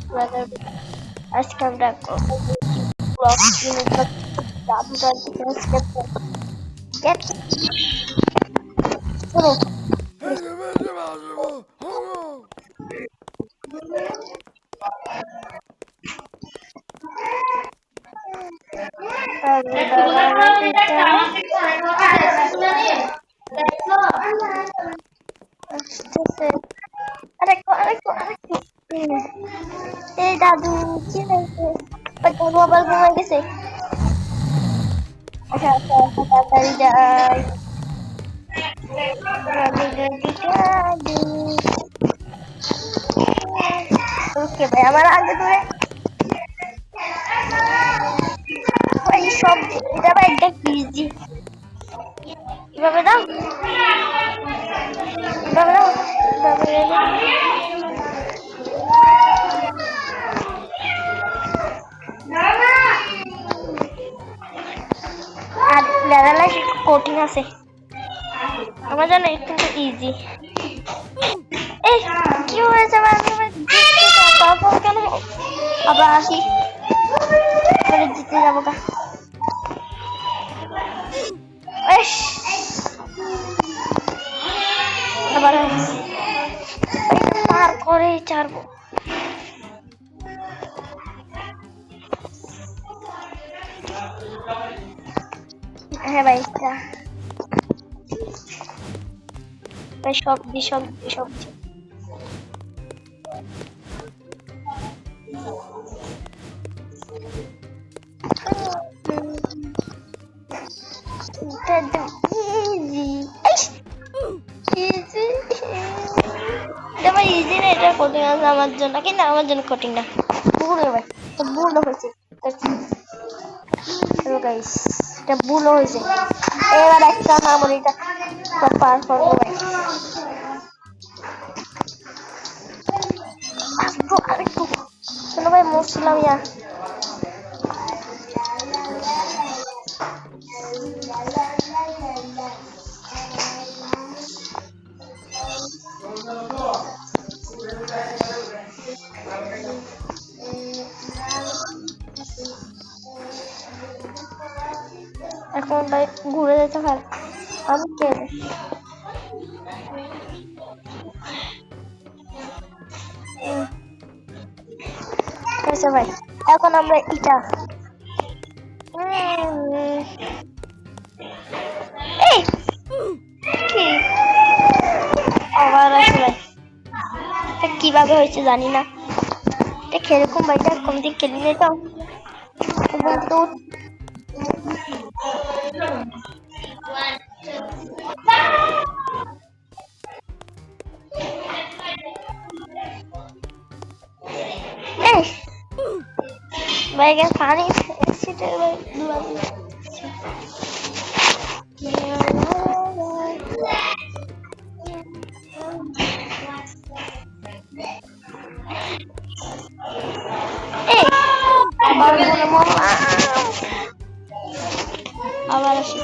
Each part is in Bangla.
ব্রাদার আজকে আমরা ব্লগ জাদুটার দিকে গেট চলো আরেকটু আরেকটু আরেকটু এই দাদু কি হয়েছে দাদু আবার ঘুমায় গেছে আচ্ছা আচ্ছা আচ্ছা তাড়াতাড়ি যাই ওকে ভাই আমার আগে ধরে ভাই সব এটা ভাই একটা ইজি এভাবে দাও এভাবে দাও এভাবে আর লেদারলাইট একটু কঠিন আছে আমার জানো কিন্তু ইজি এই কি হয়েছে তারপর কেন আবার আসি জিতে যাবো গা আবার পার করে ছাড়বো হ্যাঁ ভাই সবজি সবজি সবজি ইজি না এটা কঠিন আছে আমার জন্য কিন্তু আমার জন্য কঠিন না ভুল ভাই ভুল হয়েছে এটা ভুল হয়েছে এবার একটা নাম এটা পার করবো ভাই আরেকটু চলো ভাই মরছিলাম ইয়া এখন ভাই ঘুরে যেতে হয় আমি কে ভাই এখন আমরা এটা এই কি আবার আসলে কিভাবে হয়েছে জানি না খেলকুম ভাইটা কম দিক খেলি নিতাম তো ভাই পানি সেটা আবার আসি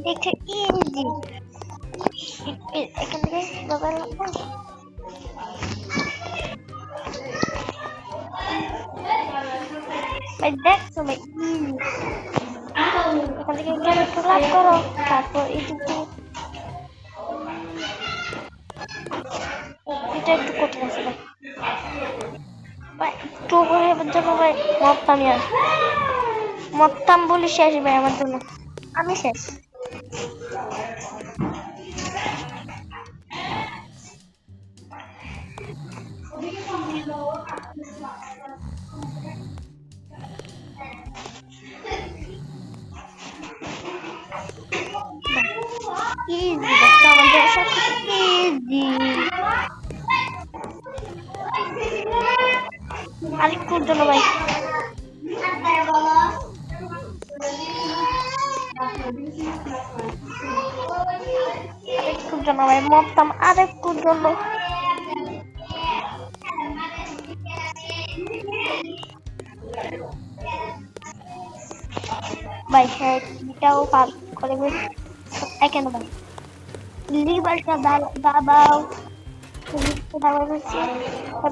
দেখে ইজি এখান থেকে বাবা ভাই দেখছো ভাই এখান থেকে ক্যারেক্টার লাভ করো তারপর এটা একটু কঠিন আছে ভাই ভাই একটু করে জন্য ভাই মরতাম বলে শেষ ভাই আমার জন্য আমি শেষ easy দেখো আমাদের সব ইজি আরেকটু জন্য ভাই আরেকটু জন্য ভাই মরতাম আরেকটু জন্য ভাই হ্যাঁ এটাও পার করে কেন ভাই লিভারটা দাবাও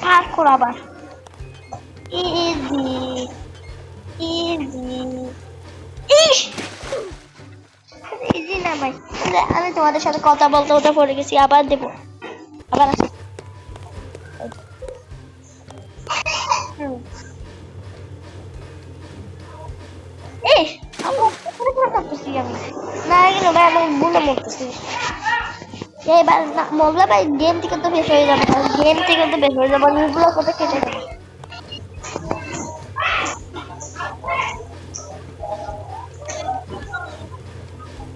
পার করো আবার ইজি ইজি ইস ইজি না ভাই আমি তোমাদের সাথে কথা বলতে বলতে পড়ে গেছি আবার দেবো আবার আসি এই আমি না গেল ভাই আমি ভুলে মরতেছি এইবার মরলে ভাই গেম থেকে তো বের হয়ে যাবে গেম থেকে তো বের হয়ে যাবো নিউগুলো কোথায় কেটে যাবে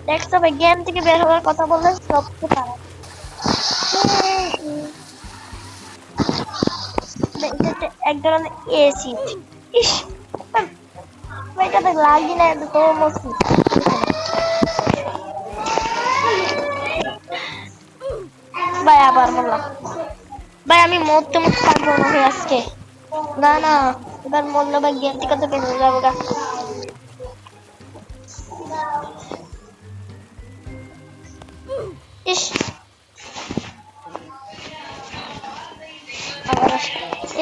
দেখছো ভাই গেম থেকে বের হওয়ার কথা বললে সবচেয়ে খারাপ এক ধরনের এসি ইস এটাতে লাগি না তো মসি ভাই আবার বললাম ভাই আমি মরতে মরতে পারবো না ভাই আজকে না না এবার মরলে ভাই গেম থেকে তো বের হয়ে যাবো গা ইস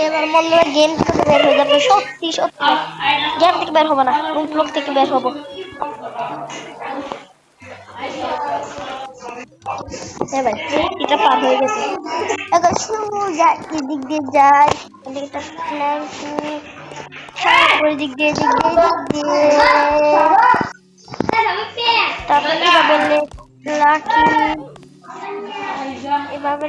এবার মরলে গেম থেকে বের হয়ে যাবে সত্যি সত্যি গেম থেকে বের হবো না রুম ব্লক থেকে বের হবো হ্যাঁ ভাই এটা পার হয়ে গেছে এখন শুরু যাই এদিক দিয়ে যাই এদিকটা ওই দিক দিয়ে তারপরে এভাবে লাকি এভাবে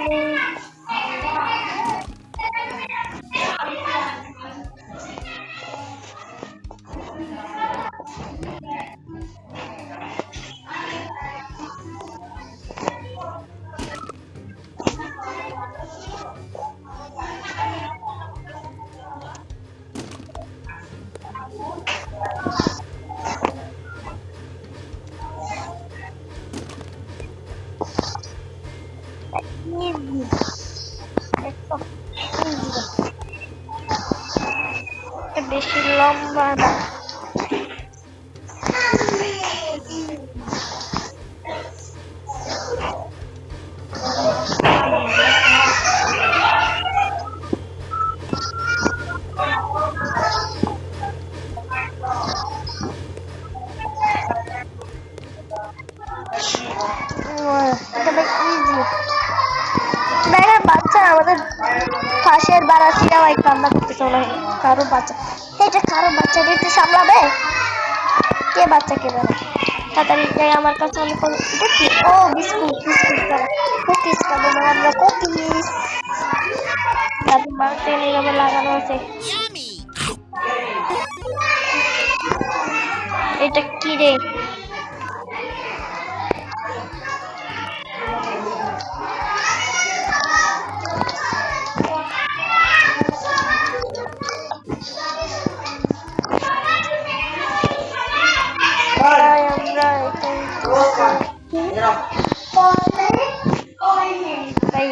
বেশি লম্বা না বাচ্চা আমাদের পাশের বাড়াচিরা ভাই কান্না করতেছে না কারো বাচ্চা এটা কারো বাচ্চাটা একটু সামলাবে কে বাচ্চা কে বেড়া তাড়াতাড়ি যাই আমার কাছে অনেক কি ও বিস্কুট কুকিজ খাবো মানে আমরা কুকিজ দাদু মাকে নিরামে লাগানো আছে এটা কি রে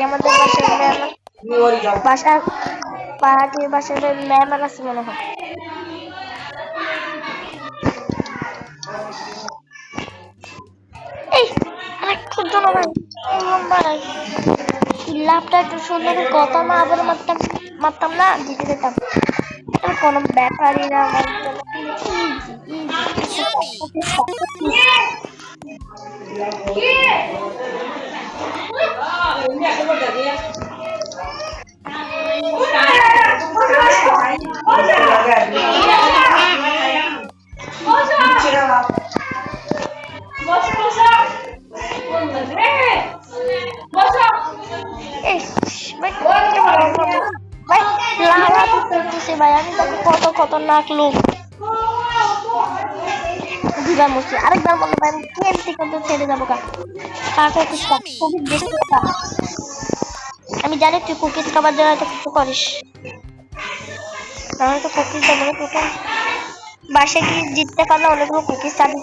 আমাদের বাসার পাহাড়ির বাসার মেহমান আছে মনে হয় এই ক্ষুদ্র ভাই লাভটা একটু সুন্দর কথা না আবার মারতাম না জিতে যেতাম কোনো ব্যাপারই না আমার ভাই আমি তো কত খতরনাক লোক দিবা মুসি আরেকবার বললো ভাই আমি গেম থেকে তো ছেড়ে যাবো আমি জানি তুই কুকিজ খাবার জন্য তো কিছু করিস তাহলে তো কুকিজ দেবো না তোকে বাসে কি জিততে পারলে অনেকগুলো কুকিজ চাবি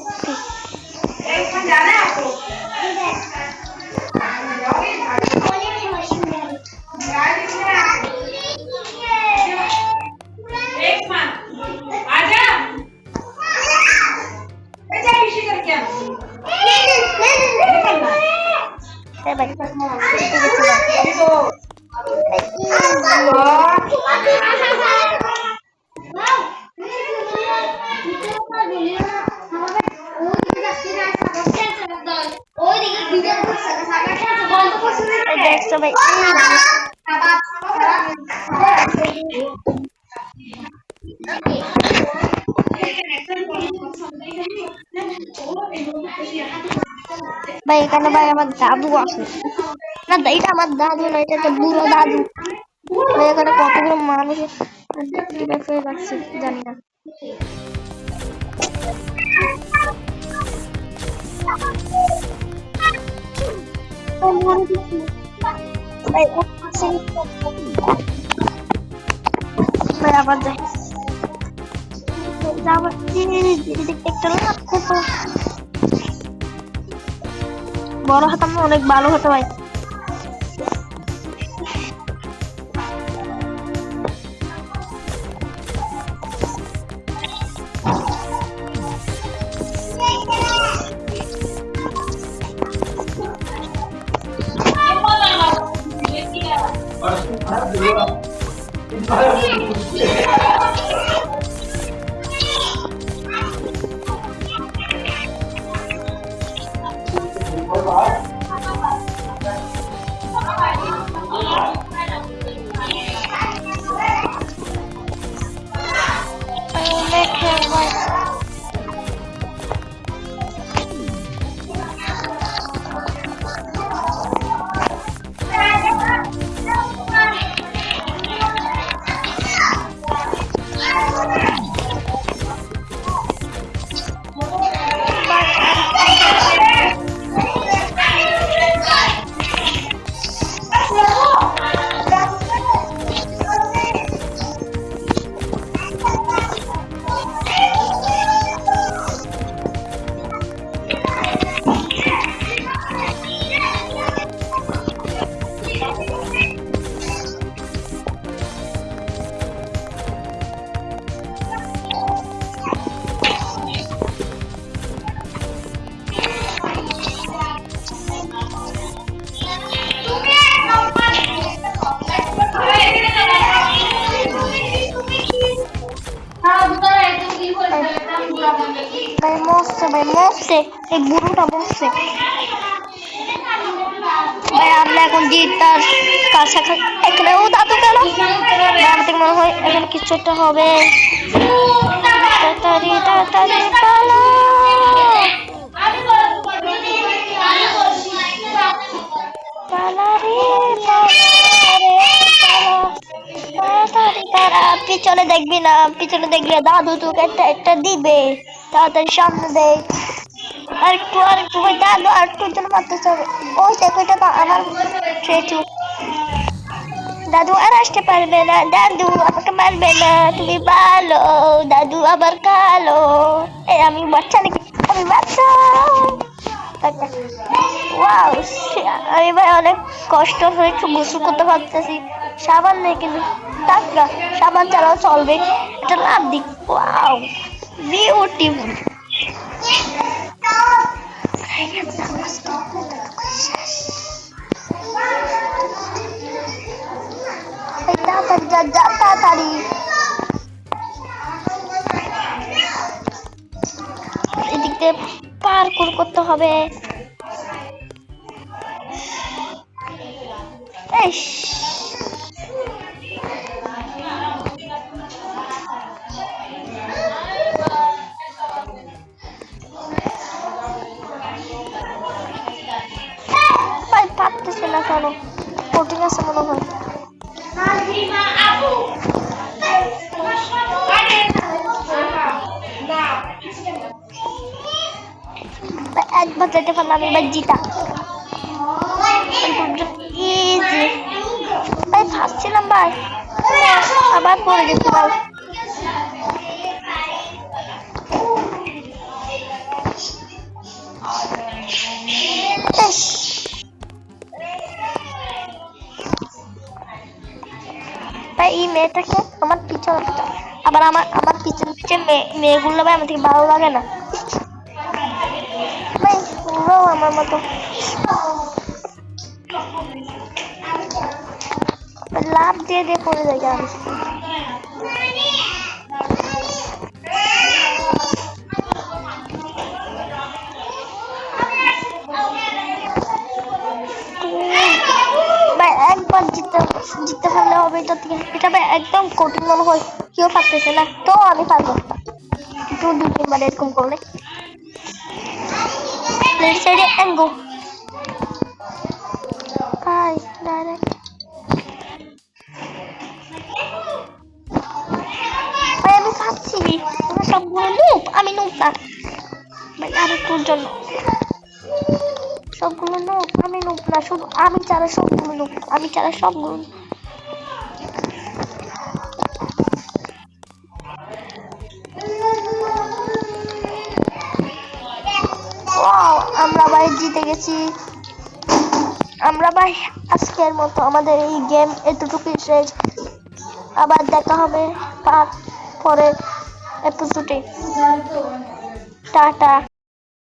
দেখছো ভাই ভাই এখানে ভাই আমার দাদু আছে না এটা আমার দাদু না এটা একটা বুড়ো দাদু ভাই এখানে কতগুলো মানুষ ফেলে রাখছে জানি না ভাই আবার যাই আবার একটা লাগছে তো বড় হতাম না অনেক ভালো হতো ভাই ভাই মরছে এই বুড়োটা মরছে ভাই আমরা এখন জিতার কাছে এখানে ও দাদু কেন আমাদের মনে হয় এখানে কিছু একটা হবে তাড়াতাড়ি তাড়াতাড়ি পালা পিছনে দেখবি না পিছনে দেখবি দাদু তোকে একটা দিবে তাড়াতাড়ি সামনে দেয় আরেকটু ভাই দাদু আরেকটু জন্য মারতেছে ওই দেখো এটা আমার ট্রেটু দাদু আর আসতে পারবে না দাদু আমাকে মারবে না তুমি ভালো দাদু আবার কালো আমি বাচ্চা নাকি আমি বাচ্চা ওয়াও আমি ভাই অনেক কষ্ট হয়ে একটু গোসল করতে পারতেছি সাবান নেই কিন্তু টাটকা সাবান ছাড়াও চলবে এটা লাভ দিক ওয়াও বিউটিফুল তাড়াতাড়ি এদিক দিয়ে পার্কুর করতে হবে পারতেছে না কেন কঠিন আছে মনে হয় একবার যেতে পারলাম আমি এবার জিতা ইজি ভাই ফাঁসছিলাম ভাই আবার পড়ে গেছি ভাই ভাই এই মেয়েটাকে আমার পিছনে আবার আমার পিছনে মেয়েগুলো ভাই আমার থেকে ভালো লাগে না ভাই তোমরাও আমার মতো লাভ দিয়ে দিয়ে পড়ে যায় আমি। ভাই একবার জিততে পারলে হবে, এটা ভাই একদম কঠিন মনে হয়, কেউ পারতেছে না, তো আমি পারবো একটু 2-3 বার এরকম করলে। লেফট সাইডে অ্যাঙ্গো ভাই ডাইরেক্ট ভাই আমি খাচ্ছি, তোমরা সবগুলো নুপ, আমি নুপ না ভাই, আর একটুর জন্য সবগুলো নুপ, আমি নুপ না, শুধু আমি ছাড়া সবগুলো নুপ, আমি ছাড়া সবগুলো noob। Wow, আমরা ভাই জিতে গেছি। আমরা ভাই আজকের মতো আমাদের এই গেম এতটুকুই শেষ, আবার দেখা হবে পরের এপিসোডে। টাটা।